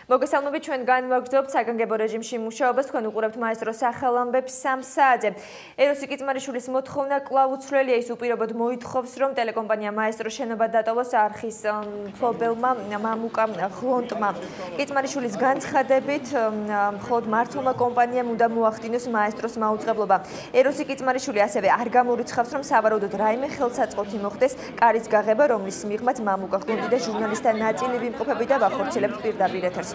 მოგესალმებით, ჩვენ განვაგრძობთ საგანგებო რეჟიმში მუშაობას, თქვენ უყურებთ მაესტროს სახელამბებს 3 საათზე. ეროსი კიწმარიშვილის მოთხოვნა კვლავ უცვლელია, ის უპირობოდ მოითხოვს, რომ ტელეკომპანია მაესტრო შენობა დატოვოს არხის მფლობელმა მამუკა ღლონტმა. კიწმარიშვილის განცხადებით, მხოლოდ მართლმა კომპანიამ უნდა მოახდინოს მაესტროს მაუწყებლობა. ეროსი კიწმარიშვილი ასევე არ გამორიცხავს, რომ სავარაუდოდ რაიმე ხელსაწყოთი მოხდეს კარის გაღება, რომლის მიღმაც მამუკა ღლონტი და ჟურნალისტთა ნაწილი ვიმყოფები და ვახორციელებთ პირდაპირ ეთერს.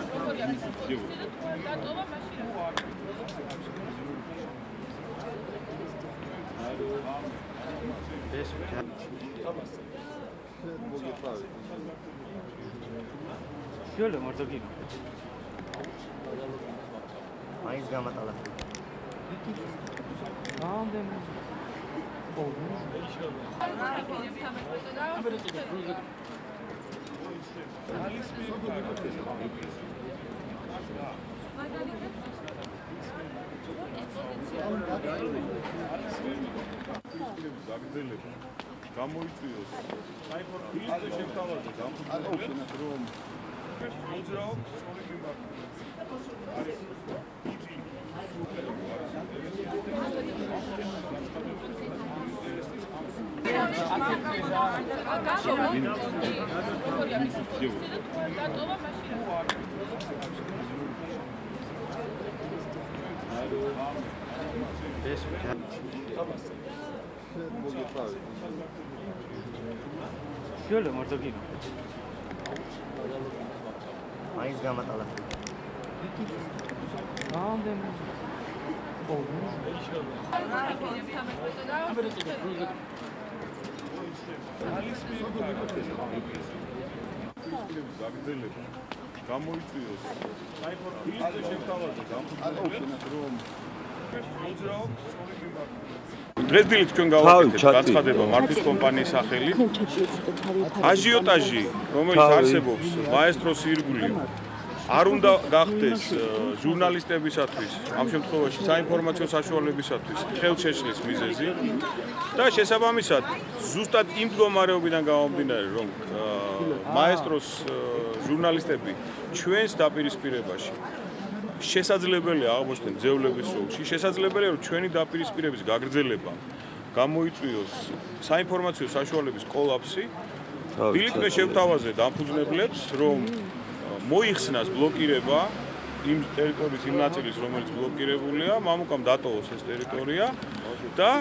გამოიწვიოს. საინფორმაციო შემთხვევაში დამხმარებლებს რომ მოძრაობთ სწორი Şöyle Martagino. Aynı gamatalar. გამოიწვიოს. საინფორმაციო შემთხვევაში დამხმარებლებს რომ მოძრაობთ სწორი დღესდღეობით ჩვენ გავაკეთეთ განცხადება მართვის კომპანიის სახელით. აჟიოტაჟი, რომელიც არსებობს მაესტროს ირგვლივ, არ უნდა გახდეს ჟურნალისტებისათვის, ამ შემთხვევაში საინფორმაციო საშუალებისათვის ხელშეშლის მიზეზი და შესაბამისად ზუსტად იმ მდგომარეობიდან გამომდინარე, რომ მაესტროს ჟურნალისტები ჩვენს დაპირისპირებაში შესაძლებელია აღმოჩნდნენ ძევლების როლში, შესაძლებელია რომ ჩვენი დაპირისპირების გაგრძელება გამოიწვიოს საინფორმაციო საშუალების კოლაფსი. დილით მე შევთავაზე დამფუძნებლებს, რომ მოიხსნას ბლოკირება იმ ტერიტორიის იმ ნაწილის, რომელიც ბლოკირებულია, მამუკამ დატოვოს ეს ტერიტორია და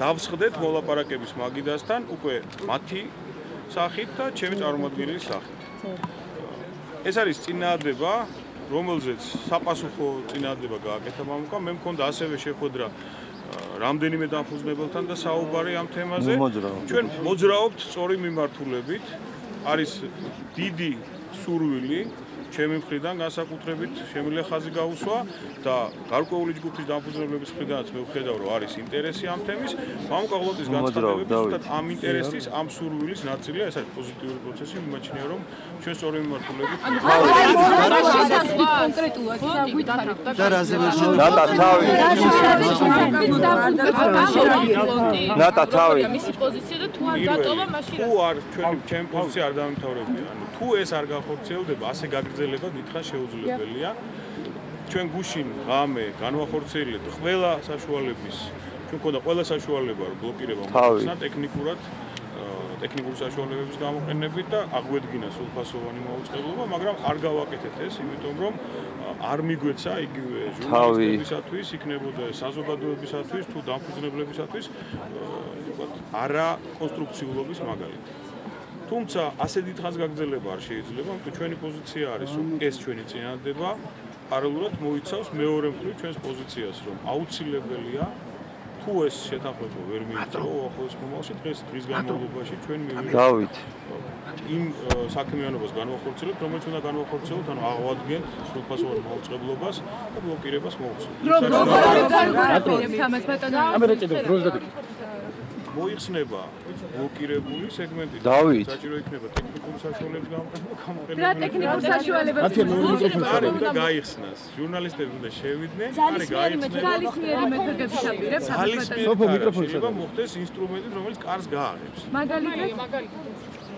დავსხდეთ მოლაპარაკების მაგიდასთან უკვე მათი სახით და ჩემი წარმომადგენლის სახით. ეს არის წინააღმდება, რომელზეც საპასუხო წინააღმდება გააკეთა მამუკამ. მე მქონდა ასევე შეხვედრა რამდენიმე დამფუძნებელთან და საუბარი ამ თემაზე. ჩვენ მოძრაობთ სწორი მიმართულებით. არის დიდი სურვილი ჩემი მხრიდან განსაკუთრებით შემიძლია ხაზი გაუსვა და გარკვეული ჯგუფის დამფუძნებლების მხრიდანაც მე ვხედავ რომ არის ინტერესი ამ თემის. მამუკა ღლონტის განცხადებები ზუსტად ამ ინტერესის, ამ სურვილის ნაწილია. ეს არის პოზიტიური პროცესი. მიმაჩნია რომ ჩვენ სწორი მიმართულებით და რაზე ვერ მისი პოზიცია და თუ არ დატოვა მაშინ თუ არ ჩემი პოზიცია არ დამთავრებია. ანუ თუ ეს არ გახორციელდება, ასე გაგრძელება დიდხანს შეუძლებელია. ჩვენ გუშინ ღამე განვახორციელებთ ყველა საშუალების, ჩვენ მქონდა ყველა საშუალება რომ ბლოკირება მოხდეს ტექნიკურად, ტექნიკური საშუალებების გამოყენებით და აღვედგინა სრულფასოვანი მაუწყებლობა, მაგრამ არ გავაკეთეთ ეს, იმიტომ რომ არ მიგვეცა იგივე ჟურნალისტებისათვის, იქნებოდა საზოგადოებისათვის თუ დამფუძნებლებისათვის, ვთქვათ, არა კონსტრუქციულობის მაგალითი. თუმცა ასე დიდხანს გაგრძელება არ შეიძლება, იმიტომ ჩვენი პოზიცია არის, რომ ეს ჩვენი წინააღმდება პარალელურად მოიცავს მეორე მხრივ ჩვენს პოზიციას, რომ აუცილებელია თუ ეს შეთანხმება ვერ მიიწევ ახლოს მომავალში დღის განმავლობაში ჩვენ გავით იმ საქმიანობას განვახორციელებთ, რომელიც უნდა განვახორციელოთ, ანუ აღვადგენთ სრულფასოვან მაუწყებლობას და ბლოკირებას მოვუწევთ. მოიხსნება ბლოკირებული სეგმენტი. საჭირო იქნება ტექნიკური საშუალებების გამოყენება. რა ტექნიკური საშუალებები უნდა გაიხსნას. ჟურნალისტები უნდა შევიდნენ, ძალისმიერი მეთოდების აპირებს. მოხდეს ინსტრუმენტით, რომელიც კარს გააღებს. მაგალითად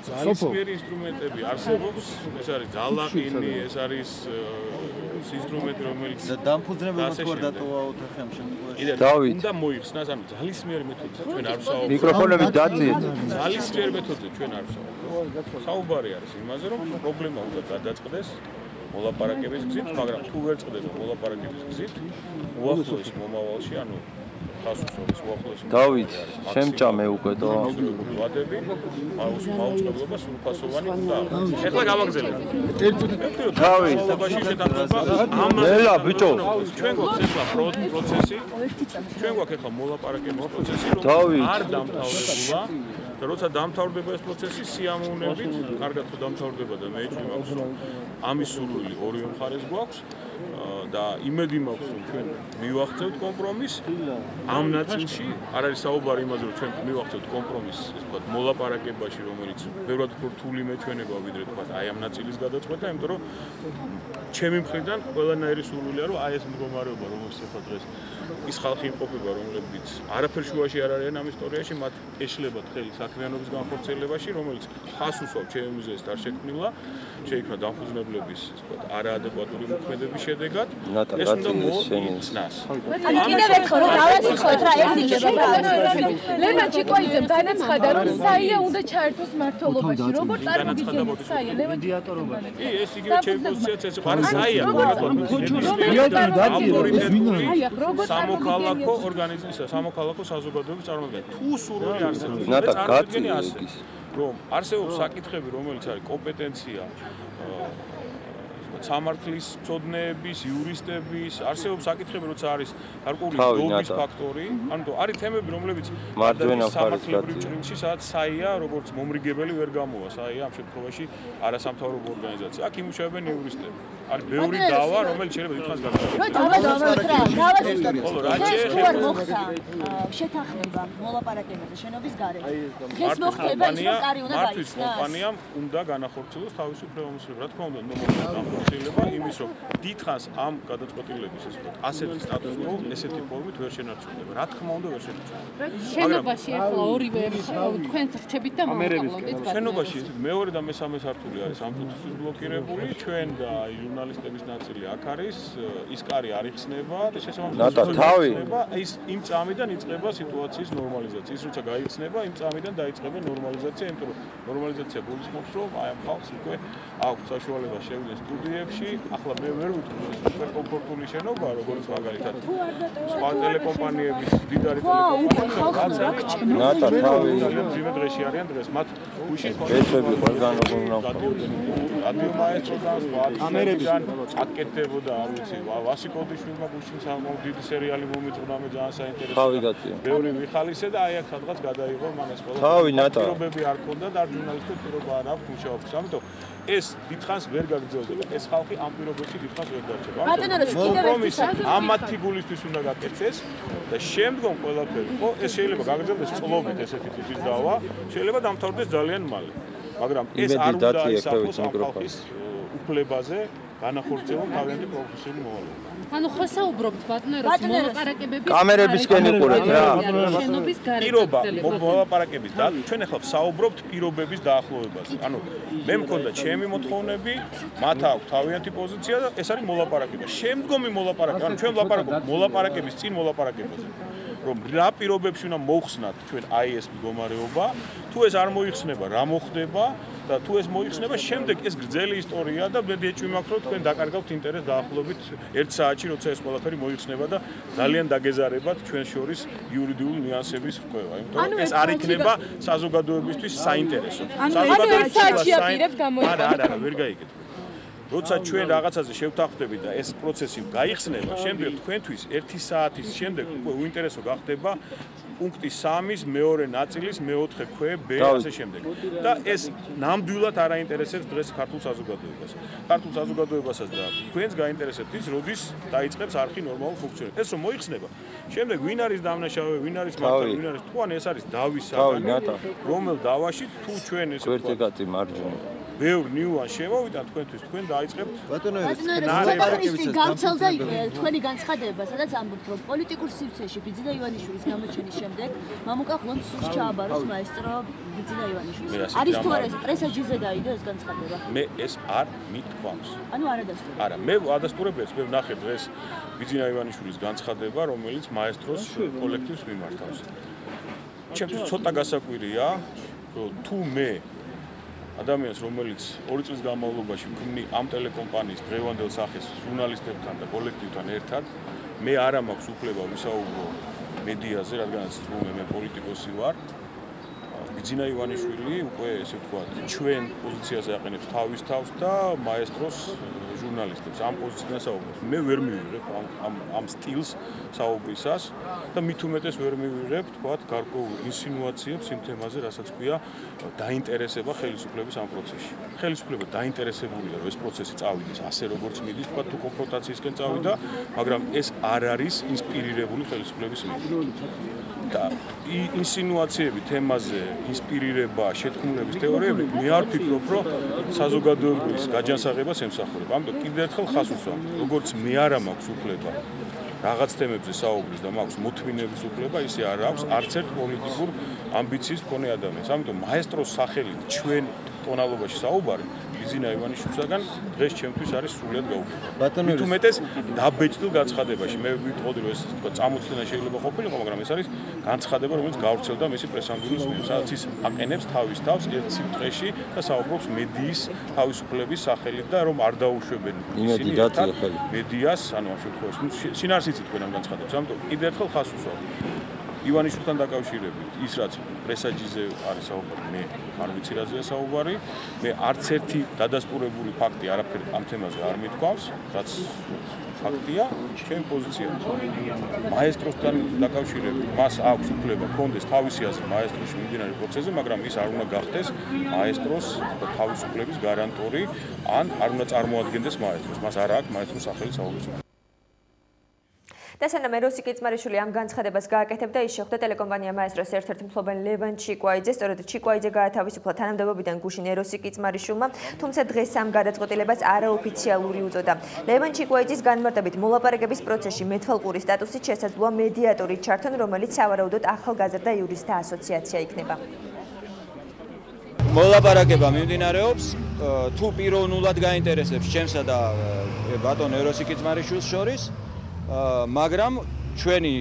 ძალისმიერი ინსტრუმენტები არსებობს, ეს არის ძალაყინი, ეს არის ინსტრუმენტი, რომელიც დამფუძნებელმა თუ არ დატოვა ოთახი ამ შემთხვევაში. დავით, უნდა მოიხსნას, ანუ ძალისმიერი მეთოდზე ჩვენ არ ვსაუბრობთ. მიკროფონები დაძიეთ. ძალისმიერი მეთოდზე ჩვენ არ ვსაუბრობთ. საუბარი არის იმაზე, რომ პრობლემა უნდა გადაწყდეს მოლაპარაკების გზით, მაგრამ თუ ვერ წყდება მოლაპარაკების გზით, უახლოეს მომავალში, ანუ ხასუსობის უახლოეს დავით, შემჭამე უკვე თო. ვადები, მაუწყებლობა სრულფასოვანი უნდა. ეხლა გავაგზავნე. დავით, ნელა ბიჭო. ჩვენ გვაქვს ეხლა პროცესი. ჩვენ გვაქვს ეხლა მოლაპარაკების პროცესი, რომ არ დამთავრებულა. და როცა დამთავრდება ეს პროცესი, სიამოვნებით, კარგად ხო დამთავრდება და მე ეჭვი მაქვს, რომ ამის სურვილი ორივე მხარეს გვაქვს და იმედი მაქვს, რომ ჩვენ მივახცევთ კომპრომისს. ამ ნაწილში არ არის საუბარი იმაზე, რომ ჩვენ მივახცევთ კომპრომისს, ეს ვთქვათ, მოლაპარაკებაში, რომელიც ბევრად უფრო რთული მეჩვენება ვიდრე თქვათ, აი ამ ნაწილის გადაწყვეტა, იმიტომ რომ ჩემი მხრიდან ყველანაირი სურვილია, რომ აი ეს მდგომარეობა, რომელიც ახლა დღეს ის ხალხი იმყოფება, რომლებიც არაფერ შუაში არ არიან ამ ისტორიაში, მათ ეშლებათ ხელი საქმიანობის განხორციელებაში, რომელიც ხას უსვამს ჩემი მიზეზით არ შექმნილა, შეიქმნა დამფუძნებლების, ასე ვთქვათ, არაადეკვატური მოქმედების შედეგად. ეს უნდა მოიხსნას. კიდევ ერთხელ რომ დავასიხოთ რა ერთი ლენა ჩიკვაიძემ განაცხადა რომ საია უნდა ჩაერთოს მმართველობაში. როგორ წარმოგიდგენთ საია? ლენა მედიატორობა. ეს იგივე ჩემი პოზიციაც ეს არის საია. სამოქალაქო ორგანიზაცია, სამოქალაქო საზოგადოების წარმოადგენელი. თუ სურვილი არსებობს, წარმოადგენი ასე, რომ არსებობს საკითხები, რომელიც არის კომპეტენცია სამართლის მცოდნეების, იურისტების, არსებობს საკითხები, როცა არის გარკვეული დობის ფაქტორი, ანუ არის თემები, რომლებიც სამართლებრივ ჭრილში, სადაც საია, როგორც მომრიგებელი ვერ გამოვა, საია ამ შემთხვევაში არასამთავრობო ორგანიზაცია. აქ იმუშავებენ იურისტები. არის ბევრი დავა, რომელიც შეიძლება დიდხანს გავასწოროთ. ხო, რა არ მოხდა შეთანხმება მოლაპარაკებაზე შენობის გარეთ. დღეს მოხდება ის, რომ კარი უნდა გაიხსნას. კომპანიამ უნდა განახორციელოს თავისი უფლებამოსილება. რა თქმა უნდა, შეიძლება იმის რომ დიდხანს ამ გადაწყვეტილების ეს ვთქვათ ასეთი სტატუს quo ესეთი ფორმით ვერ შენარჩუნდება. რა თქმა უნდა ვერ შენარჩუნდება. შენობაში ახლა ორივე თქვენს რჩებით და მომხმარებლობის გარდა. შენობაში მეორე და მესამე სართული არის ამ წუთისთვის ბლოკირებული. ჩვენ და ჟურნალისტების ნაწილი აქ არის. ის კარი არ იხსნება და შესაბამისად ის იმ წამიდან იწყება სიტუაციის ნორმალიზაცია. ის როცა გაიხსნება, იმ წამიდან დაიწყება ნორმალიზაცია, იმიტომ რომ ნორმალიზაცია გულისხმობს, რომ აი ამ ხალხს უკვე აქვს საშუალება შევიდეს სტუდიებში. ახლა მე ვერ ვიტყვი სუპერკომფორტული შენობა, როგორც მაგალითად სხვა ტელეკომპანიების, დიდარი ტელეკომპანიები, ძალიან დღეში არიან დღეს, მათ გუშინ ეცები ყველგან უნდა რადიო მაესტროდან, სხვა ამერებიდან აკეთებოდა, არ ვიცი, ვასიკოდიშვილმა გუშინ საკმაოდ დიდი სერიალი მომიწყდა, მე ძალიან საინტერესო. თავი გაწია. ბევრი მიხალისე და აი აქ სადღაც გადაიღო მან ეს ყველა. თავი ნატა. პირობები არ ქონდა და ჟურნალისტებს პირობა არ აქვს მუშაობის. ამიტომ ეს დიდხანს ვერ გაგრძელდება. ეს ხალხი ამ პირობებში დიდხანს ვერ დარჩება. კომპრომისი ამ მათი გულისთვის უნდა გაკეთდეს და შემდგომ ყველაფერი, ხო, ეს შეიძლება გაგრძელდეს წლობით ესეთი ტიპის დავა, შეიძლება დამთავრდეს ძალიან მალე. მაგრამ ეს არ უნდა ისახოს ამ ხალხის უფლებაზე განახორციელონ თავიანთი პროფესიული მოვალეობა. ანუ ხო საუბრობთ ბატონეროს მოლაპარაკებების კამერებისკენ იყურეთ რა. შენობის გარეთ პირობა მოლაპარაკების და ჩვენ ახლა საუბრობთ პირობების დაახლოებაზე. ანუ მე მქონდა ჩემი მოთხოვნები, მათ აქვს თავიანთი პოზიცია და ეს არის მოლაპარაკება. შემდგომი მოლაპარაკება, ანუ ჩვენ ვლაპარაკობთ მოლაპარაკების წინ მოლაპარაკებაზე. რომ რა პირობებში უნდა მოხსნათ ჩვენ აი ეს მდგომარეობა, თუ ეს არ მოიხსნება, რა მოხდება და თუ ეს მოიხსნება, შემდეგ ეს გრძელი ისტორია და მე ეჭვი მაქვს, რომ თქვენ დაკარგავთ ინტერესს დაახლოებით 1 საათში, როცა ეს ყველაფერი მოიხსნება და ძალიან დაგეზარებათ ჩვენ შორის იურიდიული ნიუანსების ხვევა. იმიტომ რომ ეს არ იქნება საზოგადოებისთვის საინტერესო. არა, ვერ გაიგეთ. როცა ჩვენ რაღაცაზე შევთანხმდებით და ეს პროცესი გაიხსნება, შემდეგ თქვენთვის 1 საათის შემდეგ უკვე უინტერესო გახდება პუნქტი 3-ის მეორე ნაწილის მე-4 ქვე B ასე შემდეგ. და ეს ნამდვილად არ აინტერესებს დღეს ქართულ საზოგადოებას. ქართულ საზოგადოებასაც და თქვენს გაინტერესებთ ის, როდის დაიწყებს არხი ნორმალურ ფუნქციონირებას. ეს რომ მოიხსნება, შემდეგ ვინ არის დამნაშავე, ვინ არის მართალი, ვინ არის თქვენ, ეს არის დავის საგანი, რომელ დავაში თუ ჩვენ ესე ვერტიკალი მარჯვენა ბევრი ნიუანსი შემოვიდა თქვენთვის, თქვენ დაიწყებთ ბატონო გავცელდა თქვენი განცხადება, სადაც ამბობთ, რომ პოლიტიკურ სივრცეში ბიძინა ივანიშვილის გამოჩენის შემდეგ მამუკა ხლონს სულს ჩააბაროს მაესტრო ბიძინა ივანიშვილს. არის თუ არა პრესაჯიზე დაიდო ეს განცხადება? მე ეს არ მithქვამს. ანუ არ ადასტურებ. არა, მე ადასტურებელს მე ვნახე დღეს ბიძინა ივანიშვილის განცხადება, რომელიც მაესტროს კოლექტივს მიმართავს. ჩემთვის ცოტა გასაკვირია, რომ თუ მე ადამიანს, რომელიც 2 წლის განმავლობაში ვქმნი ამ ტელეკომპანიის დღევანდელ სახეს ჟურნალისტებთან და კოლექტივთან ერთად, მე არა მაქვს უფლება ვისაუბრო მედიაზე, რადგანაც მე პოლიტიკოსი ვარ. ბიძინა ივანიშვილი უკვე ესე ვთქვათ, ჩვენ პოზიციაზე აყენებს თავის თავს და მაესტროს ჟურნალისტებს ამ პოზიციიდან საუბრობს. მე ვერ მივიღებ ამ სტილს საუბრისას და მით უმეტეს ვერ მივიღებ, ვთქვათ, გარკვეულ ინსინუაციებს იმ თემაზე, რასაც ქვია დაინტერესება ხელისუფლების ამ პროცესში. ხელისუფლება დაინტერესებულია, რომ ეს პროცესი წავიდეს ასე როგორც მიდის, ვთქვათ, თუ კონფრონტაციისკენ წავიდა, მაგრამ ეს არ არის ინსპირირებული ხელისუფლების მიერ. და ინსინუაციები თემაზე, ინსპირირება, შეთქმულების თეორიები, მე არ ვფიქრობ, რომ საზოგადოების გაჯანსაღებას ემსახურება. ამიტომ კიდევ ერთხელ ხას ვუსვამ, როგორც მე არა მაქვს უფლება რაღაც თემებზე საუბრის და მაქვს მოთმინების უფლება, ისე არ აქვს არც ერთ პოლიტიკურ ამბიციის მქონე ადამიანს. ამიტომ მაესტროს სახელით ჩვენ ტონალობაში საუბარი ბიძინა ივანიშვილისგან დღეს ჩემთვის არის სრულიად გაუქმებული. მით უმეტეს დაბეჭდილ განცხადებაში. მე ვიტყოდი, რომ ეს თქვა წამოწლენა შეიძლება ყოფილიყო, მაგრამ ეს არის განცხადება, რომელიც გავრცელდა მისი პრესანგულის მიერ, სადაც ის აყენებს თავის თავს ერთ სიმწყეში და საუბრობს მედიის თავისუფლების სახელით და რომ არ დაუშვებენ ისინი მედიას, ანუ ამ შემთხვევაში სინარსიც თქვენ ამ განცხადებას. ამიტომ კიდევ ერთხელ ხას ვუსვამ. ივანიშვილთან დაკავშირებით ის რაც პრესაჯიზე არის საუბარი, მე არ ვიცი რაზეა საუბარი. მე არც ერთი დადასტურებული ფაქტი არაფერი ამ თემაზე არ მithქვამს, რაც ფაქტია, ჩემი პოზიცია. მაესტროსთან დაკავშირებით მას აქვს უფლება კონდეს თავისი აზრი მაესტროში მიმდინარე პროცესზე, მაგრამ ის არ უნდა გახდეს მაესტროს თავისუფლების გარანტორი, ან არ უნდა წარმოადგენდეს მაესტროს. მას არ აქვს მაესტროს სახელით საუბრის. და სანამ ეროსი კიცმარიშვილი ამ განცხადებას გააკეთებდა, ის შეხვდა ტელეკომპანია მაესტროს ერთ-ერთ მფლობელ ლევან ჩიკვაიძეს, სწორედ ჩიკვაიძე გაათავისუფლა თანამდებობიდან გუშინ ეროსი კიცმარიშვილმა, თუმცა დღეს ამ გადაწყვეტილებას არაოფიციალური უწოდა. ლევან ჩიკვაიძის განმარტებით, მოლაპარაკების პროცესში მეთვალყური სტატუსით შესაძლოა მედიატორი ჩართონ, რომელიც სავარაუდოდ ახალგაზრდა იურისტთა ასოციაცია იქნება. მოლაპარაკება მიმდინარეობს, თუ პიროვნულად გაინტერესებს ჩემსა და ბატონ ეროსი კიცმარიშვილს შორის, მაგრამ ჩვენი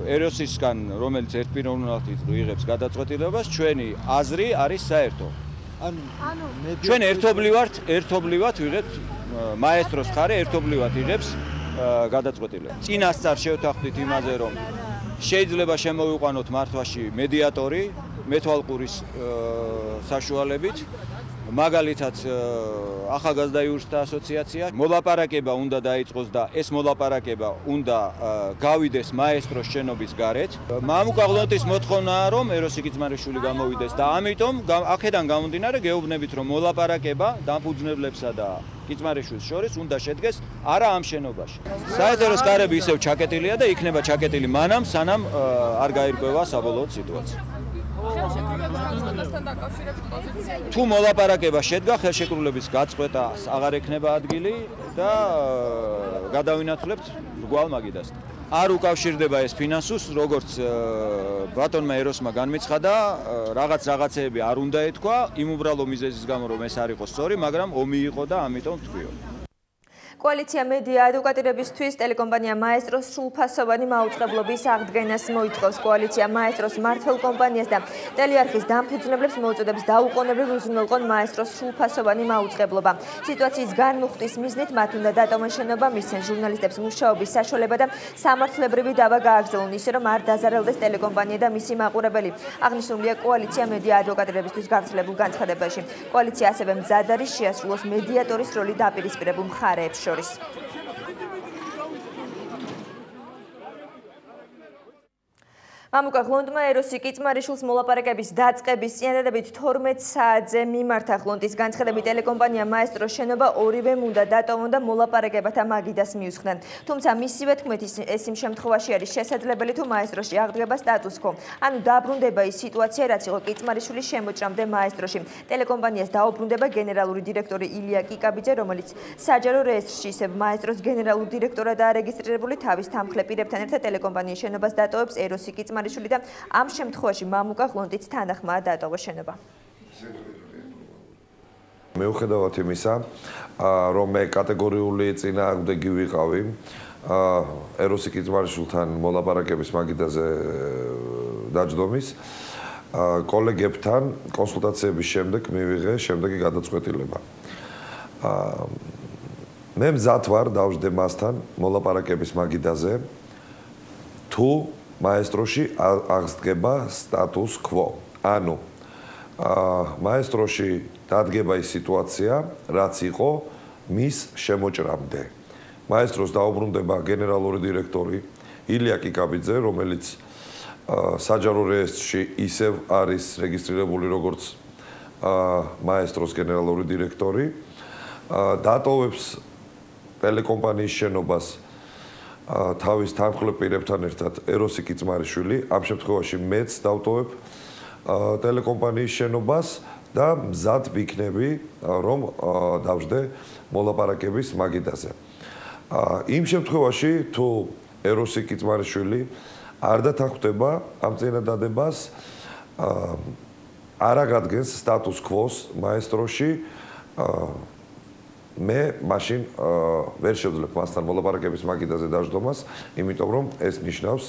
ეროსისგან, რომელიც ერთპიროვნულად იღებს გადაწყვეტილებას, ჩვენი აზრი არის საერთო. ჩვენ ერთობლივად ვიღებთ მაესტროს ხარე ერთობლივად იღებს გადაწყვეტილებას. წინასწარ შევთანხმდით იმაზე, რომ შეიძლება შემოვიყვანოთ მართვაში მედიატორი მეთვალყურის საშუალებით. მაგალითად ახალგაზრდა იურისტთა ასოციაცია მოლაპარაკება უნდა დაიწყოს და ეს მოლაპარაკება უნდა გავიდეს მაესტროს შენობის გარეთ. მამუკაღლონტის მოთხოვნაა, რომ ეროსი კიცმარიშვილი გამოვიდეს და ამიტომ აქედან გამომდინარე გეუბნებით, რომ მოლაპარაკება დამფუძნებლებსა და კიცმარიშვილის შორის უნდა შედგეს არა ამ შენობაში. საეთეროს კარები ისევ ჩაკეტილია და იქნება ჩაკეტილი მანამ, სანამ არ გაირკვევა საბოლოოდ სიტუაცია. თუ მოლაპარაკება შედგა, ხელშეკრულების გაწყვეტას აღარ ექნება ადგილი და გადავინაცვლებთ რგვალ მაგიდასთან. არ უკავშირდება ეს ფინანსურს, როგორც ბატონმა ეროსმა განმეცხადა, რაღაცეები არ უნდა ეთქვა, იმ უბრალო მიზეზის გამო, რომ ეს არ იყო სწორი, მაგრამ ომი იყო და ამიტომ თქვიო. კოალიცია მედია ადვოკატირებისთვის ტელეკომპანია მაესტროს სრულფასოვანი მაუწყებლობის აღდგენას მოითხოვს. კოალიცია მაესტროს მმართველ კომპანიას და ტელეარხის დამფუძნებლებს მოუწოდებს დაუყოვნებლივ უზრუნველყონ მაესტროს სრულფასოვანი მაუწყებლობა. სიტუაციის განმუხტვის მიზნით მათ უნდა დატოვონ შენობა, მისცენ ჟურნალისტებს მუშაობის საშუალება და სამართლებრივი დავა გააგრძელონ, ისე რომ არ დაზარალდეს ტელეკომპანია და მისი მაყურებელი. აღნიშნულია კოალიცია მედია ადვოკატირებისთვის გავრცელებულ განცხადებაში. კოალიცია ასევე მზად არის შეასრულოს მედიატორის როლი დაპირისპირებულ მხარეებს შორის. მამუკა ღლონტმა ეროსი კიცმარიშვილს მოლაპარაკების დაწყების წინადადებით 12 საათზე მიმართა. ღლონტის განცხადებით ტელეკომპანია მაესტროს შენობა ორივემ უნდა დატოვონ და მოლაპარაკებათა მაგიდას მიუსხდნენ. თუმცა მისივე თქმით ეს იმ შემთხვევაში არის შესაძლებელი, თუ მაესტროში აღდგება სტატუს კო. ანუ დაბრუნდება ის სიტუაცია, რაც იყო კიცმარიშვილის შემოჭრამდე მაესტროში. ტელეკომპანიას დაუბრუნდება გენერალური დირექტორი ილია კიკაბიძე, რომელიც საჯარო რეესტრში ისევ მაესტროს გენერალურ დირექტორადაა რეგისტრირებული. თავის თანმხლებ პირებთან ერთად ტელეკომპანიის შენობას დატოვებს ეროსი კიცმარიშვილი. კიტმარიშვილი და ამ შემთხვევაში მამუკა ღლონტიც თანახმაა დატოვა შენობა. მიუხედავად იმისა, რომ მე კატეგორიული წინააღმდეგი ვიყავი ეროსი კიტმარიშვილთან მოლაპარაკების მაგიდაზე დაჯდომის, კოლეგებთან კონსულტაციების შემდეგ მივიღე შემდეგი გადაწყვეტილება. მე მზად ვარ დავждე მასთან მოლაპარაკების მაგიდაზე, თუ მაესტროში აღსდგება სტატუს კვო. ანუ მაესტროში დადგება ის სიტუაცია, რაც იყო მის შემოჭრამდე. მაესტროს დაუბრუნდება გენერალური დირექტორი ილია კიკაბიძე, რომელიც საჯარო რეესტრში ისევ არის რეგისტრირებული როგორც მაესტროს გენერალური დირექტორი, დატოვებს ტელეკომპანიის შენობას თავის თანმხლებ პირებთან ერთად ეროსი კიტმარიშვილი, ამ შემთხვევაში მეც დავტოვებ ტელეკომპანიის შენობას და მზად ვიქნები, რომ დავждე მოლაპარაკების მაგიდაზე. იმ შემთხვევაში, თუ ეროსი კიტმარიშვილი არ დათანხმდება ამ წინადადებას, არ აღადგენს სტატუს კვოს მაესტროში, მე მაშინ ვერ შევძლებ მასთან მოლაპარაკების მაგიდაზე დაждომას, იმიტომ რომ ეს ნიშნავს,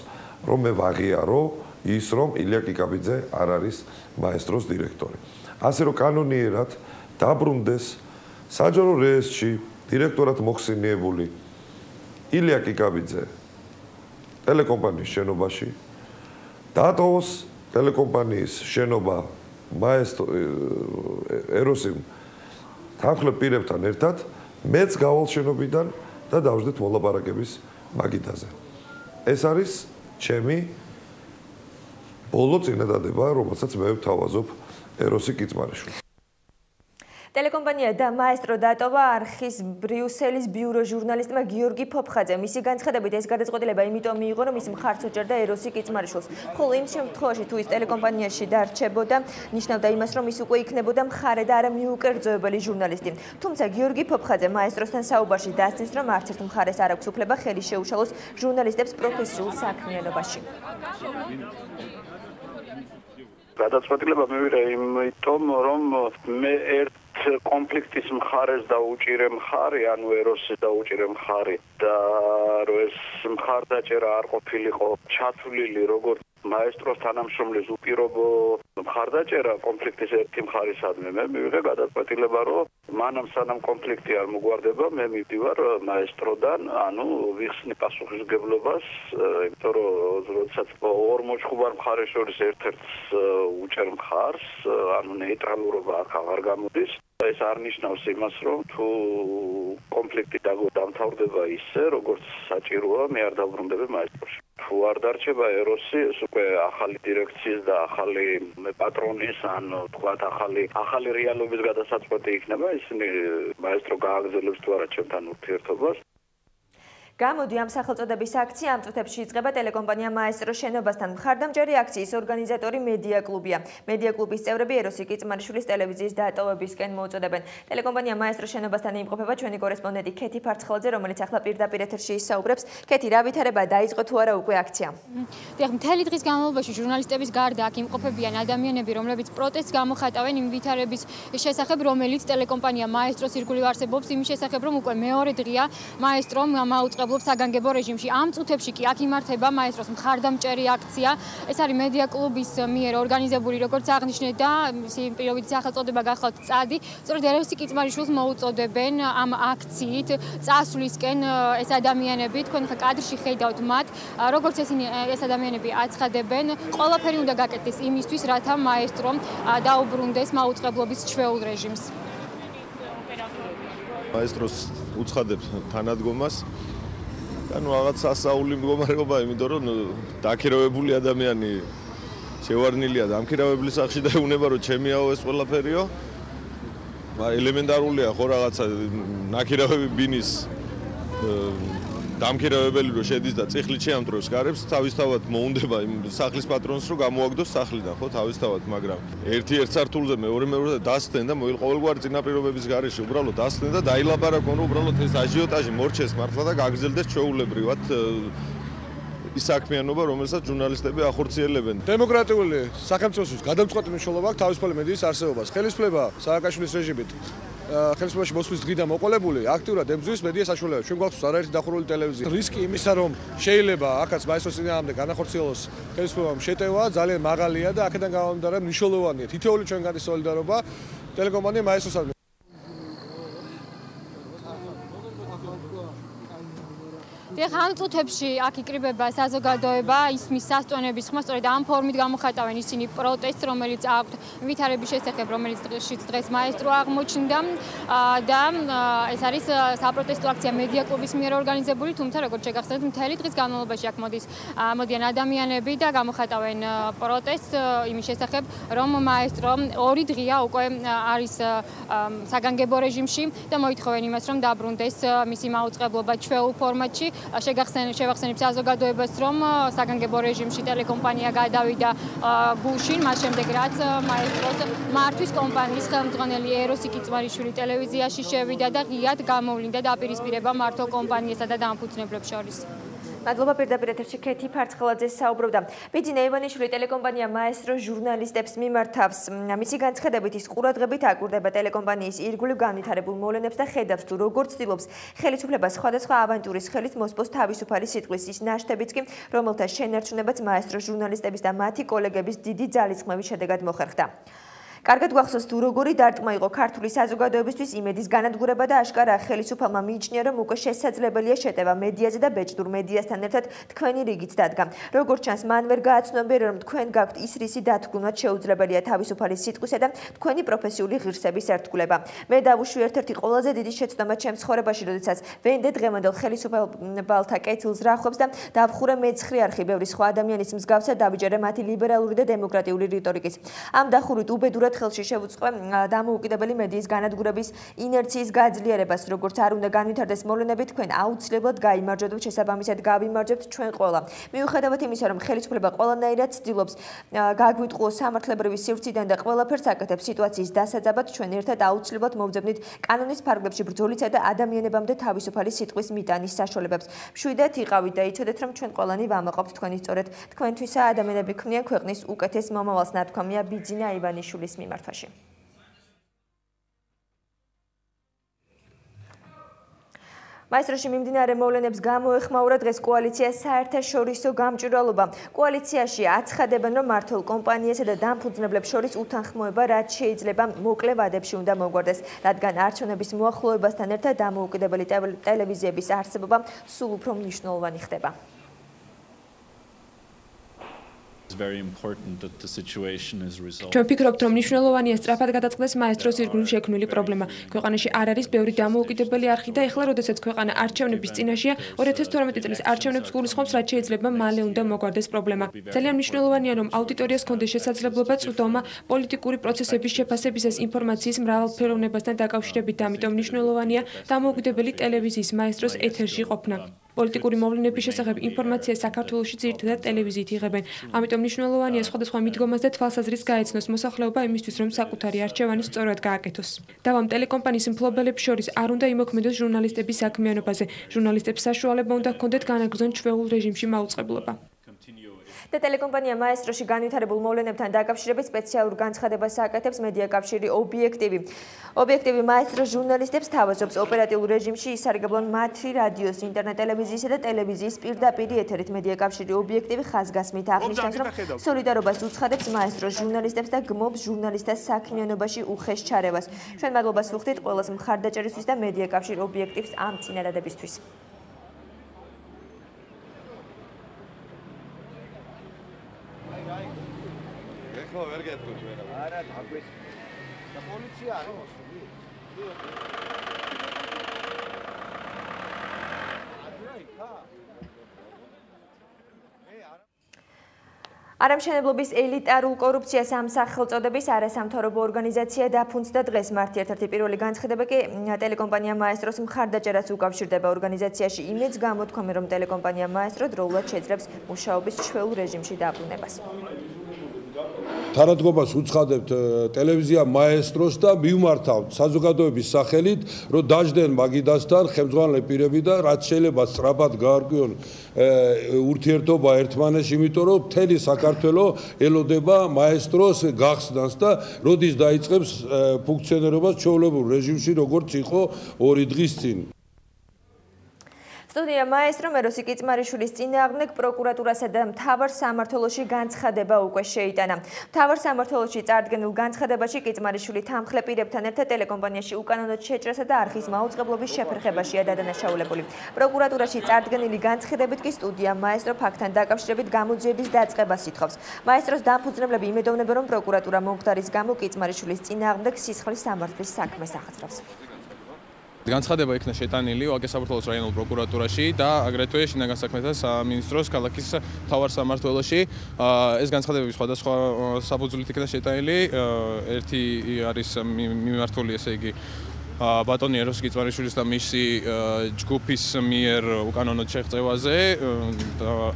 რომ მე ვაღიარო ის, რომ ილია კიკაბიძე არ არის მაესტროს დირექტორი. ასე რომ კანონიერად დაბრუნდეს საჯარო რეესტრში დირექტორად მოხსენიებული ილია კიკაბიძე ტელეკომპანიის შენობაში, დატოვოს ტელეკომპანიის შენობა მაესტრო ეროსიმ თანხლებ პირებთან ერთად, მეც გავალ შენობიდან და დავждეთ მოლაპარაკების მაგიდაზე. ეს არის ჩემი ბოლო წინადადება, რომელსაც მე ვთავაზობ ეროსი კიტმარიშვილს. ტელეკომპანია და მაესტრო დატოვა არხის ბრიუსელის ბიურო ჟურნალისტმა გიორგი ფოფხაძე. მისი განცხადებით ეს გადაწყვეტილება იმიტომ მიიღო, რომ ის მხარს უჭერდა ეროსი კიტმარიშვილს. ხოლო იმ შემთხვევაში, თუ ის ტელეკომპანიაში დარჩებოდა, ნიშნავდა იმას, რომ ის უკვე იქნებოდა მხარე და არა მიუკერძოებელი ჟურნალისტი. თუმცა გიორგი ფოფხაძე მაესტროსთან საუბარში დასცინს, რომ არც ერთ მხარეს არ აქვს უფლება ხელი შეუშალოს ჟურნალისტებს პროფესიულ საქმიანობაში. გადაწყვეტილება მივიღე იმიტომ, რომ მე ერთ კონფლიქტის მხარეს დაუჭირე მხარი, ანუ ეროსის დაუჭირე მხარი და რომ ეს მხარდაჭერა არ ყოფილიყო ჩათვლილი როგორც მაესტროს თანამშრომლის უპირობო მხარდაჭერა კონფლიქტის ერთი მხარისადმი. მე მივიღე გადაწყვეტილება, რომ მანამ სანამ კონფლიქტი არ მოგვარდება, მე მივდივარ მაესტროდან, ანუ ვიხსნი პასუხისმგებლობას, იმიტომ რომ როდესაც ორ მოჩხუბარ მხარეს შორის ერთ-ერთს უჭერ მხარს, ანუ ნეიტრალურობა აქ აღარ გამოდის. ეს არ ნიშნავს იმას, რომ თუ კონფლიქტი დამთავრდება ისე, როგორც საჭიროა, მე არ დავბრუნდები მაესტროში. თუ არ დარჩება ეროსი, ეს უკვე ახალი დირექციის და ახალი პატრონის, ანუ თქვათ ახალი რეალობის გადასაწყვეტი იქნება, ისინი მაესტრო გააგრძელებს თუ არა ჩემთან ურთიერთობას. გამოდი ამ სახელწოდების აქცია ამ წუთებში იწყება ტელეკომპანია მაესტრო შენობასთან. მხარდამჭერი აქციის ორგანიზატორი მედია კლუბია. მედია კლუბის წევრები ეროსი კიტმარიშვილის ტელევიზიის დატოვებისკენ მოუწოდებენ. ტელეკომპანია მაესტრო შენობასთან იმყოფება ჩვენი კორესპონდენტი ქეთი ფარცხელაძე, რომელიც ახლა პირდაპირ ეთერში ისაუბრებს. ქეთი, რა ვითარება დაიწყო თუ არა უკვე აქცია? დიახ, მთელი დღის განმავლობაში ჟურნალისტების გარდა აქ იმყოფებიან ადამიანები, რომლებიც პროტესტს გამოხატავენ იმ ვითარების შესახებ, რომელიც ტელეკომპანია მაესტროს ირგვლივ არსებობს, იმის შესახებ, რომ უკვე მეორე დღეა მაესტრომ მაუწყებლობს საგანგებო რეჟიმში. ამ წუთებში კი აქ იმართება მაესტროს მხარდამჭერი აქცია. ეს არის მედია კლუბის მიერ ორგანიზებული, როგორც აღნიშნე და პირობითი სახელწოდება გახლავთ წადი. სწორედ ეროსი კიტმარიშვილს მოუწოდებენ ამ აქციით წასვლისკენ ეს ადამიანები. თქვენ ხა კადრში ხედავთ მათ, როგორც ეს ადამიანები აცხადებენ, ყველაფერი უნდა გაკეთდეს იმისთვის, რათა მაესტრომ დაუბრუნდეს მაუწყებლობის ჩვეულ რეჟიმს. მაესტროს უცხადებს თანადგომას. ანუ რაღაც ასაული მდგომარეობა, იმიტომ რომ დაქირავებული ადამიანი შევარნილია და ამქირავებლის სახში და ეუბნება რომ ჩემიაო ეს ყველაფერიო. ელემენტარულია ხო რაღაცა ნაქირავები ბინის დამქირავებელი რო შედის და წიხლით შეამტროს გარებს, თავისთავად მოუნდება იმ სახლის პატრონს რომ გამოაგდოს სახლიდან, ხო, თავისთავად, მაგრამ ერთ სართულზე მეორე დასცენ და ყოველგვარი წინაპირობების გარეშე უბრალოდ დასცენ და დაილაპარაკონ, რომ უბრალოდ ეს აჟიოტაჟი მორჩეს მართლა და გაგრძელდეს ჩვეულებრივად. ის საქმიანობა, რომელსაც ჟურნალისტები ახორციელებენ. დემოკრატიული სახელმწიფოს გადამწყვეტი მნიშვნელობა აქვს თავისუფალი მედიის არსებობას. ხელისუფლება სააკაშვილის რეჟიმით ხელისუფლებაში მოსვლის დღიდან მოყოლებული აქტიურად ებრძვის მედია საშუალებებს. ჩვენ გვაქვს არაერთი დახურული ტელევიზია. რისკი იმისა, რომ შეიძლება აქაც მაესტროს წინააღმდეგ განახორციელოს ხელისუფლებამ შეტევა, ძალიან მაღალია და აქედან გამომდინარე მნიშვნელოვანია თითოეული ჩვენგანი სოლიდარობა ტელეკომპანია მაესტროსთან. ამ წუთებში აქ იკრიბება საზოგადოება, ისმის სასტვენების ხმა, სწორედ ამ ფორმით გამოხატავენ ისინი პროტესტს, რომელიც აქვთ ვითარების შესახებ, რომელიც დღეს მაესტრო აღმოჩნდა და ეს არის საპროტესტო აქცია მედია კლუბის მიერ ორგანიზებული, თუმცა როგორც შეგახსენებთ, მთელი დღის განმავლობაში აქ მოდიან ადამიანები და გამოხატავენ პროტესტს იმის შესახებ, რომ მაესტრო 2 დღეა უკვე არის საგანგებო რეჟიმში და მოითხოვენ იმას, რომ დაბრუნდეს მისი მაუწყებლობა ჩვეულ ფორმატში. შევახსენებ საზოგადოებას, რომ საგანგებო რეჟიმში ტელეკომპანია გადავიდა გუშინ, მას შემდეგ რაც მაესტროს მართვის კომპანიის ხელმძღვანელი ეროსი კიწმარიშვილი ტელევიზიაში შევიდა და ღიად გამოვლინდა დაპირისპირება მართო კომპანიასა და დამფუძნებლებს შორის. მადლობა პირდაპირ ეთერში ქეთი ფარცხელაძე საუბრობდა. ბიძინა ივანიშვილი ტელეკომპანია მაესტრო ჟურნალისტებს მიმართავს. მისი განცხადებით ის ყურადღებით აკვირდება ტელეკომპანიის ირგვლივ განვითარებულ მოვლენებს და ხედავს თუ როგორ ცდილობს ხელისუფლება სხვადასხვა ავანტურის ხელით მოსპოს თავისუფალი სიტყვის ის ნაშთებიც კი, რომელთა შენარჩუნებაც მაესტრო ჟურნალისტების და მათი კოლეგების დიდი ძალისხმევის შედეგად მოხერხდა. კარგად გვახსოვს თუ როგორი დარტყმა იყო ქართული საზოგადოებისთვის იმედის განადგურება და აშკარაა ხელისუფალმა მიიჩნია, რომ უკვე შესაძლებელია შეტევა მედიაზე და ბეჭდურ მედიასთან ერთად თქვენი რიგიც დადგა. როგორც ჩანს, მან ვერ გააცნობიერა, რომ თქვენ გაქვთ ის რისი დათქმულაც შეუძლებელია თავისუფალი სიტყვისა და თქვენი პროფესიული ღირსების ერთგულება. მე დავუშვი ერთ-ერთი ყველაზე დიდი შეცდომა ჩემს ცხოვრებაში, როდესაც ვენდე დღევანდელ ხელისუფალთა კეთილს რახვებს და დავხურე მეცხრე არხი ბევრი სხვა ადამიანის მსგავსად დავიჯერე მათი ლიბერალური და დემოკრატიული რიტორიკის. ამ დახურვით უბედურად ხელში შევუწყო დამოუკიდებელი მედიის განადგურების ინერციის გაძლიერებას, როგორც არ უნდა განვითარდეს მოვლენები, თქვენ აუცილებლად გაიმარჯვებთ, შესაბამისად გავიმარჯვებთ ჩვენ ყველა. მიუხედავად იმისა, რომ ხელისუფლება ყველანაირად ცდილობს გაგვიტყუოს სამართლებრივი სივრციდან და ყველაფერს აკეთებს სიტუაციის დასაძაბად, ჩვენ ერთად აუცილებლად მოვძებნით კანონის ფარგლებში ბრძოლისა და ადამიანებამდე თავისუფალი სიტყვის მიტანის საშუალებებს. მშვიდად იყავით და იცოდეთ, რომ ჩვენ ყველანი ვამაყობთ თქვენი სწორედ თქვენთვისა ადამიანები ქმნიან ქვეყნის უკეთეს მომავალს, ნათქვამია ბიძინა ივანიშვილის მიმართვაში. მაესტროში მიმდინარე მოვლენებს გამოეხმაურა დღეს კოალიციას საერთაშორისო გამჭვირვალობა. კოალიციაში აცხადებენ, რომ მართულ კომპანიასა და დამფუძნებლებს შორის უთანხმოება რაც შეიძლება მოკლე ვადებში უნდა მოგვარდეს, რადგან არჩევნების მოახლოებასთან ერთად დამოუკიდებელი ტელევიზიების არსებობა სულ უფრო მნიშვნელოვანი ხდება. ჩვენ ვფიქრობთ, რომ მნიშვნელოვანია სწრაფად გადაწყდეს მაესტროს ირგვლივ შექმნილი პრობლემა. ქვეყანაში არ არის ბევრი დამოუკიდებელი არხი და ეხლა, როდესაც ქვეყანა არჩევნების წინაშეა, 2012 წლის არჩევნებს გულისხმობს, რაც შეიძლება მალე უნდა მოგვარდეს პრობლემა. ძალიან მნიშვნელოვანია, რომ აუდიტორიას ჰქონდეს შესაძლებლობა წვდომა პოლიტიკური პროცესების შეფასებისას ინფორმაციის მრავალფეროვნებასთან დაკავშირებით და ამიტომ მნიშვნელოვანია დამოუკიდებელი ტელევიზიის მაესტროს ეთერში ყოფნა. პოლიტიკური მოვლენების შესახებ ინფორმაცია საქართველოში ძირითადად ტელევიზიით იღებენ. ამიტომ მნიშვნელოვანია სხვადასხვა მიდგომას და თვალსაზრისს გაეცნოს მოსახლეობა იმისთვის, რომ საკუთარი არჩევანი სწორად გააკეთოს. დავამ ტელეკომპანიის მფლობელებს შორის არ უნდა იმოქმედოს ჟურნალისტების საქმიანობაზე. ჟურნალისტებს საშუალება უნდა ჰქონდეთ განაგრძონ ჩვეულ რეჟიმში მაუწყებლობა. და ტელეკომპანია მაესტროში განვითარებულ მოვლენებთან დაკავშირებით სპეციალურ განცხადებას აკეთებს მედია კავშირი ობიექტივი. ობიექტივი მაესტროს ჟურნალისტებს თავაზობს ოპერატიულ რეჟიმში ისარგებლონ მათი რადიოს, ინტერნეტ ტელევიზიისა და ტელევიზიის პირდაპირი ეთერით. მედია კავშირი ობიექტივი ხაზგასმით აღნიშნავს, რომ სოლიდარობას უცხადებს მაესტროს ჟურნალისტებს და გმობს ჟურნალისტთა საქმიანობაში უხეშ ჩარევას. ჩვენ მადლობას ვუხდით ყველას მხარდაჭერისთვის და მედია კავშირი ობიექტივს ამ წინადადებისთვის. ვერ გეტყვით ვერა. არა, დაგვეს. და პოლიცია არის მოსული. არამშენებლობის ელიტარულ კორუფციას ამ სახელწოდების არასამთავრობო ორგანიზაცია დაფუძნდა დღეს. მარტი ერთ-ერთი პირველი განცხადება კი ტელეკომპანია მაესტროს მხარდაჭერას უკავშირდება. ორგანიზაციაში იმედს გამოთქვამენ, რომ ტელეკომპანია მაესტრო დროულად შეძლებს მუშაობის ჩვეულ რეჟიმში დაბრუნებას. თანადგომას უცხადებთ ტელევიზია მაესტროს და მივმართავთ საზოგადოების სახელით, რომ დაждენ მაგიდასთან ხელმძღვანელი პირები და რაც შეიძლება სწრაფად გაარკვიონ ურთიერთობა ერთმანეთში, იმიტომ რომ მთელი საქართველო ელოდება მაესტროს გახსნას და როდის დაიწყებს ფუნქციონირებას ჩვეულებრივ რეჟიმში, როგორც იყო 2 დღის წინ. სტუდია მაესტრო მეროსი კიწმარიშვილის წინააღმდეგ პროკურატურასა და მთავარ სამმართველოში განცხადება უკვე შეიტანა. მთავარ სამმართველოში წარდგენილ განცხადებაში კიწმარიშვილი თანხლე პირებთან ერთად ტელეკომპანიაში უკანონოდ შეჭრასა და არხის მაუწყებლობის შეფერხებაშია დადანაშაულებული. პროკურატურაში წარდგენილი განცხადებით კი სტუდია მაესტრო ფაქტთან დაკავშირებით გამოძიების დაწყებას ითხოვს. მაესტროს დამფუძნებლები იმედოვნებენ, რომ პროკურატურა მომხდარის გამო კიწმარიშვილის წინააღმდეგ სისხლის სამართლის საქმეს ახსნავს. განცხადება იქნა შეტანილი ვაკე-საბურთალოს რაიონულ პროკურატურაში და აგრეთვე შინაგან საქმეთა სამინისტროს ქალაქის მთავარ სამმართველოში. ეს განცხადებები სხვადასხვა საფუძვლით იქნა შეტანილი. ერთი არის მიმართული, ესე იგი, ბატონი ეროს კიწმარიშვილის და მისი ჯგუფის მიერ უკანონოდ შეღწევაზე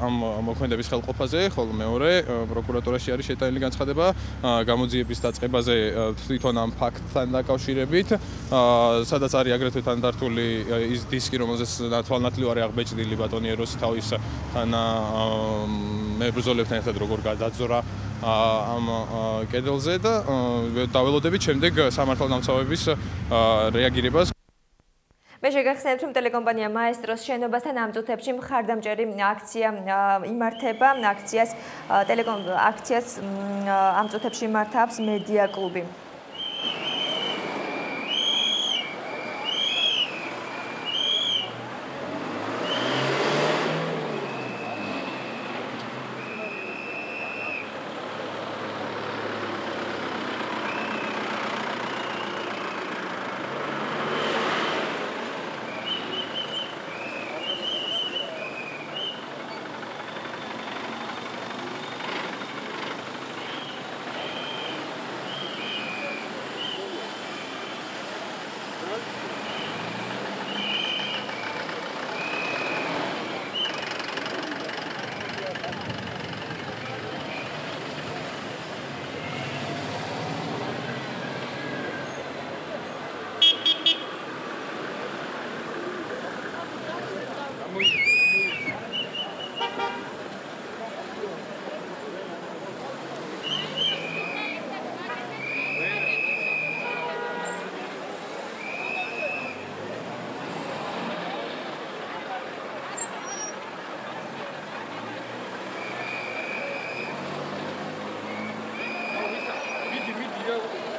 ამ მოქმედების ხელყოფაზე, ხოლო მეორე პროკურატურაში არის შეტანილი განცხადება გამოძიების დაწყებაზე თვითონ ამ ფაქტთან დაკავშირებით, სადაც არის აგრეთვე თანდართული ის დისკი, რომელზეც თვალნათლივ არის აღბეჭდილი ბატონი ეროსი თავის მებრძოლებთან ერთად როგორ გადაძრა ამ კედელზე და დაველოდებით შემდეგ სამართალდამცავების რეაგირებას. მე შეგახსენებთ, რომ ტელეკომპანია მაესტროს შენობასთან ამ წუთებში მხარდამჭერი აქცია იმართება. აქციას ამ წუთებში მართავს მედია კლუბი.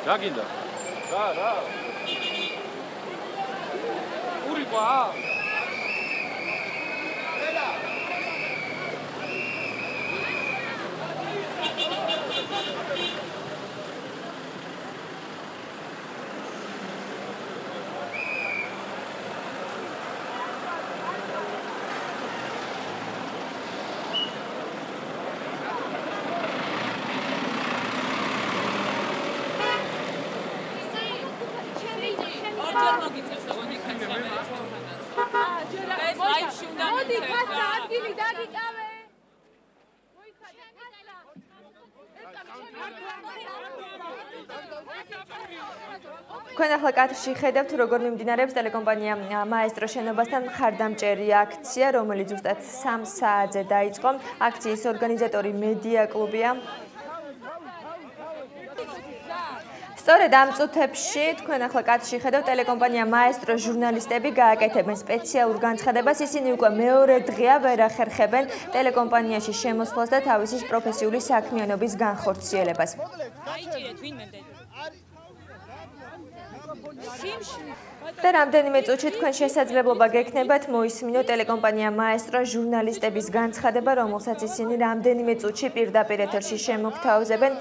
რა გინდა? რა. ურიყვა? Თქვენ ახლა კადრში ხედავთ, როგორ მიმდინარეობს ტელეკომპანია მაესტრო შენობასთან მხარდამჭერი აქცია, რომელიც ზუსტად 3 საათზე დაიწყო. აქციის ორგანიზატორი მედია კლუბია. სწორედ ამ წუთებში თქვენ ახლა კადრში ხედავთ ტელეკომპანია მაესტრო ჟურნალისტები გააკეთებენ სპეციალურ განცხადებას. ისინი უკვე მეორე დღეა ვერ ახერხებენ ტელეკომპანიაში შემოსვლას და თავისი პროფესიული საქმიანობის განხორციელებას. და რამდენიმე წუთში თქვენ შესაძლებლობა გექნებათ მოისმინოთ ტელეკომპანია მაესტრო ჟურნალისტების განცხადება, რომელსაც ისინი რამდენიმე წუთში პირდაპირ ეთერში შემოგთავაზებენ.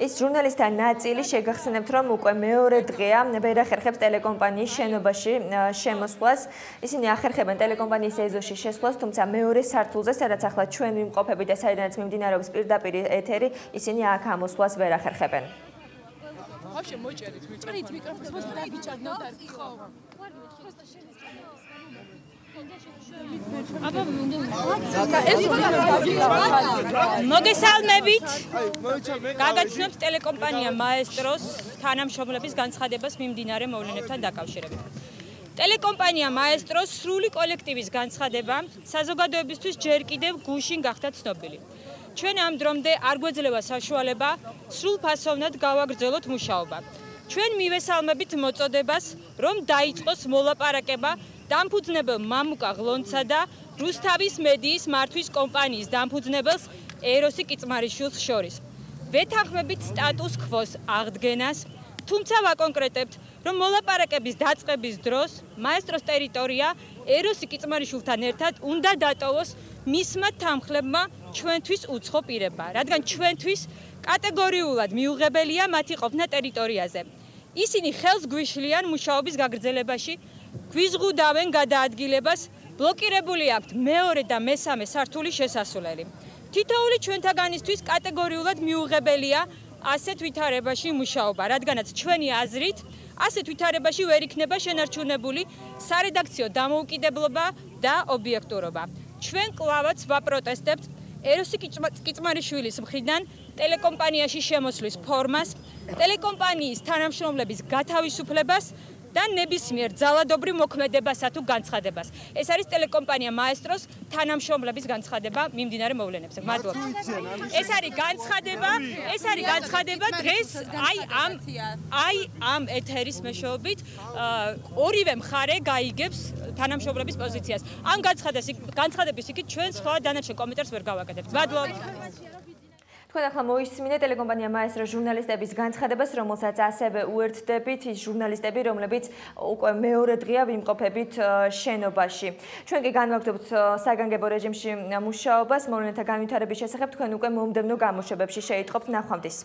ის ჟურნალისტთა ნაწილი შეგახსენებთ, რომ უკვე მეორე დღეა ვერ ახერხებს ტელეკომპანიის შენობაში შემოსვლას. ისინი ახერხებენ ტელეკომპანიის ეზოში შესვლას, თუმცა მეორე სართულზე, სადაც ახლა ჩვენ ვიმყოფებით და საიდანაც მიმდინარეობს პირდაპირ ეთერი, ისინი აქ ამოსვლას ვერ ახერხებენ. Вообще მოჭერით მიჭერით მიკროფონს და გიჭარნოთ ხო მოგესალმებით. გაგაცნობთ ტელეკომპანია მაესტროს თანამშრომლების განცხადებას მიმდინარე მოვლენებთან დაკავშირებით. ტელეკომპანია მაესტროს სრული კოლექტივის განცხადება საზოგადოებისთვის ჯერ კიდევ გუშინ გახდა ცნობილი. ჩვენ ამ დრომდე არ გვეძლევა საშუალება სრულფასოვნად გავაგრძელოთ მუშაობა. ჩვენ მივესალმებით მოწოდებას, რომ დაიწყოს მოლაპარაკება დამფუძნებელ მამუკა ღლონცსა და რუსთავის მედიის მართვის კომპანიის დამფუძნებელს ეროსი კიწმარიშვილს შორის. ვეთანხმებით სტატუს კვოს აღდგენას, თუმცა ვაკონკრეტებთ, რომ მოლაპარაკების დაწყების დროს მაესტროს ტერიტორია ეროსი კიწმარიშვილთან ერთად უნდა დატოვოს მისმა თანხლებმა ჩვენთვის უცხო პირებმა, რადგან ჩვენთვის კატეგორიულად მიუღებელია მათი ყოფნა ტერიტორიაზე. ისინი ხელს გვიშლიან მუშაობის გაგრძელებაში, გვიზღუდავენ გადაადგილებას, ბლოკირებული აქვთ მეორე და მესამე სართულის შესასვლელი. თითოეული ჩვენთაგანისთვის კატეგორიულად მიუღებელია ასეთ ვითარებაში მუშაობა, რადგანაც ჩვენი აზრით ასეთ ვითარებაში ვერ იქნება შენარჩუნებული სარედაქციო დამოუკიდებლობა და ობიექტურობა. ჩვენ კლავაც ვაპროტესტებთ ეროსი კიწმარიშვილის მხრიდან ტელეკომპანიაში შემოსვლის ფორმას, ტელეკომპანიის თანამშრომლების გათავისუფლებას და ნებისმიერ ძალადობრივ მოქმედებასა თუ განცხადებას. ეს არის ტელეკომპანია მაესტროს თანამშრომლების განცხადება მიმდინარე მოვლენებზე. მადლობა. ეს არის განცხადება დღეს აი ამ ეთერის მეშვეობით ორივე მხარე გაიგებს თანამშრომლების პოზიციას. ამ განცხადების იქით ჩვენ სხვა დანარჩენ კომენტარს ვერ გავაკეთებთ. მადლობა. თქვენ ახლა მოისმინეთ ტელეკომპანია მაესტრო ჟურნალისტების განცხადებას, რომელსაც ასევე უერთდებით ის ჟურნალისტები, რომლებიც უკვე მეორე დღეა ვიმყოფებით შენობაში. ჩვენ კი განვაგრძობთ საგანგებო რეჟიმში მუშაობას, მოვლენათა განვითარების შესახებ თქვენ უკვე მომდევნო გამოშვებებში შეიტყობთ. ნახვამდის.